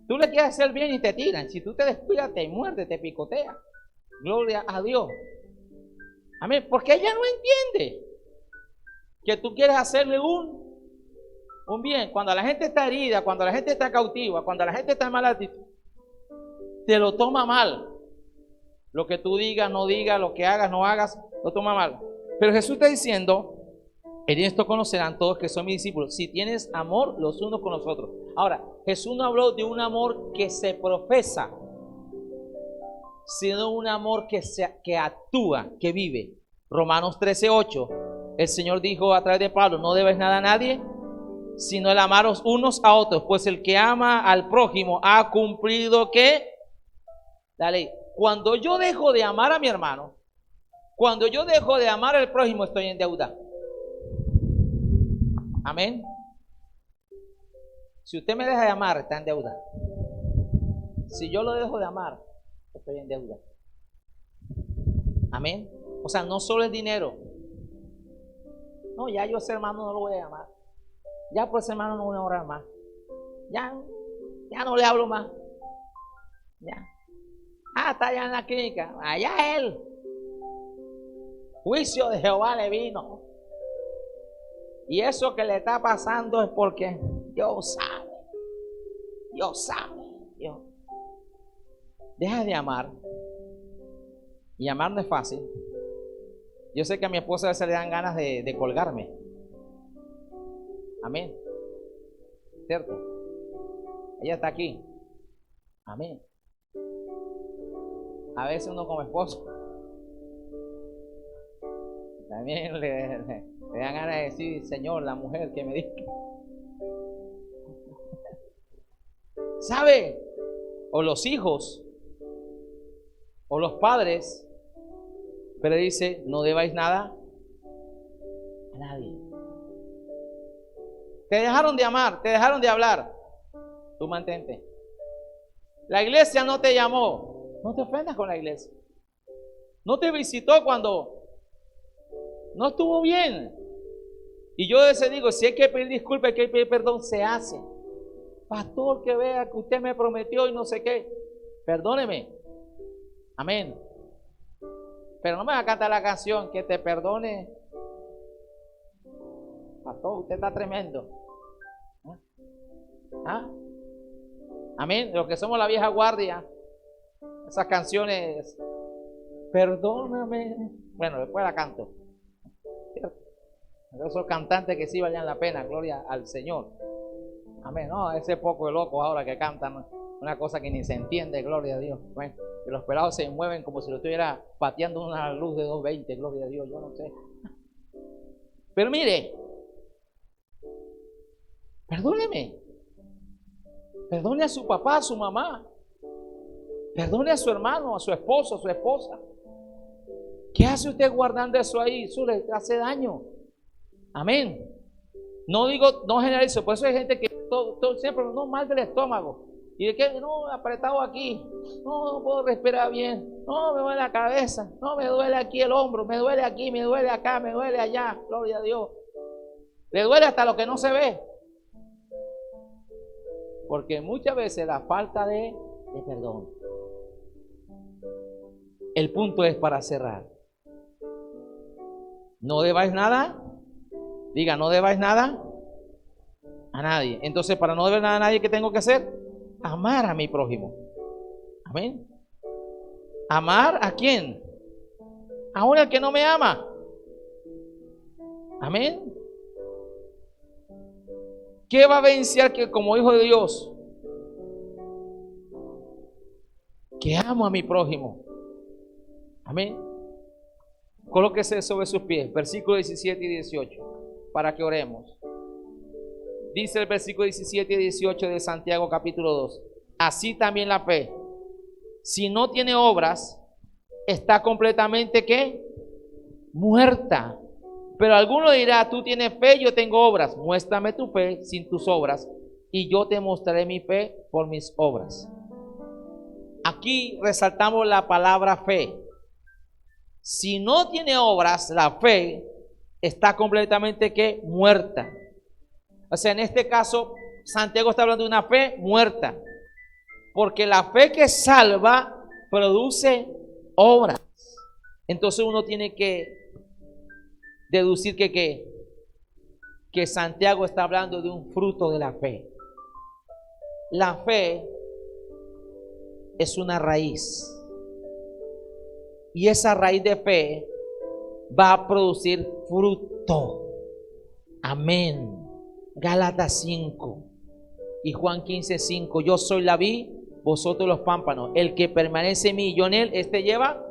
Tú le quieres hacer bien y te tiran. Si tú te descuidas, te muerde, te picotea. Gloria a Dios. Amén. Porque ella no entiende que tú quieres hacerle un bien. Cuando la gente está herida, cuando la gente está cautiva, cuando la gente está en mala actitud, te lo toma mal. Lo que tú digas, no digas, lo que hagas, no hagas, lo toma mal. Pero Jesús está diciendo, en esto conocerán todos que son mis discípulos, si tienes amor los unos con los otros. Ahora, Jesús no habló de un amor que se profesa, sino un amor que actúa, que vive. Romanos 13:8, el Señor dijo a través de Pablo, no debes nada a nadie, sino el amaros unos a otros, pues el que ama al prójimo ha cumplido ¿qué? La ley. Cuando yo dejo de amar a mi hermano, cuando yo dejo de amar al prójimo, estoy en deuda. Amén. Si usted me deja de amar, está en deuda. Si yo lo dejo de amar, estoy en deuda. Amén. O sea, no solo el dinero. No, ya yo ese hermano no lo voy a amar. Ya por ese hermano no voy a orar más. Ya no le hablo más. Ya. Está allá en la clínica. Allá él. Juicio de Jehová le vino. Y eso que le está pasando es porque Dios sabe. Dios sabe. Dios. Deja de amar. Y amar no es fácil. Yo sé que a mi esposa a veces le dan ganas de colgarme. Amén. ¿Cierto? Ella está aquí. Amén. A veces uno como esposo también le dan ganas de decir, Señor, la mujer que me dice. ¿Sabe? O los hijos, o los padres, pero dice, no debáis nada a nadie. Te dejaron de amar, te dejaron de hablar. Tú mantente. La iglesia no te llamó. No te ofendas con la iglesia. No te visitó cuando no estuvo bien. Y yo a veces digo, si hay que pedir disculpas, hay que pedir perdón, se hace. Pastor, que vea que usted me prometió y no sé qué. Perdóneme. Amén. Pero no me va a cantar la canción, que te perdone. Pastor, usted está tremendo. ¿Ah? Amén. Los que somos la vieja guardia. Esas canciones, perdóname. Bueno, después la canto. Esos cantantes que sí valían la pena, gloria al Señor. Amén. No, ese poco de locos ahora que cantan una cosa que ni se entiende, gloria a Dios. Bueno, que los pelados se mueven como si lo estuviera pateando una luz de 220, gloria a Dios, yo no sé. Pero mire, perdóneme. Perdone a su papá, a su mamá. Perdone a su hermano, a su esposo, a su esposa. ¿Qué hace usted guardando eso ahí? Eso le hace daño. Amén. No digo, no generalizo. Por eso hay gente que todo siempre no mal del estómago. Y de que no, apretado aquí. No puedo respirar bien. No, me duele la cabeza. No, me duele aquí el hombro. Me duele aquí, me duele acá, me duele allá. Gloria a Dios. Le duele hasta lo que no se ve. Porque muchas veces la falta de perdón. El punto es para cerrar. No debáis nada. Diga, no debáis nada a nadie. Entonces, para no deber nada a nadie, ¿qué tengo que hacer? Amar a mi prójimo. Amén. ¿Amar a quién? Aún al que no me ama. Amén. ¿Qué va a vencer que como hijo de Dios? Que amo a mi prójimo. Amén. Colóquese sobre sus pies, versículos 17 y 18, para que oremos. Dice el versículo 17 y 18 de Santiago capítulo 2. Así también la fe, si no tiene obras, está completamente ¿qué? Muerta. Pero alguno dirá, tú tienes fe, yo tengo obras. Muéstrame tu fe sin tus obras, y yo te mostraré mi fe por mis obras. Aquí resaltamos la palabra fe. Si no tiene obras, la fe está completamente que muerta. O sea, en este caso, Santiago está hablando de una fe muerta, porque la fe que salva produce obras. Entonces uno tiene que deducir que Santiago está hablando de un fruto de la fe. La fe es una raíz, y esa raíz de fe va a producir fruto. Amén. Gálatas 5 y Juan 15:5. Yo soy la vid, vosotros los pámpanos. El que permanece en mí y yo en él, este lleva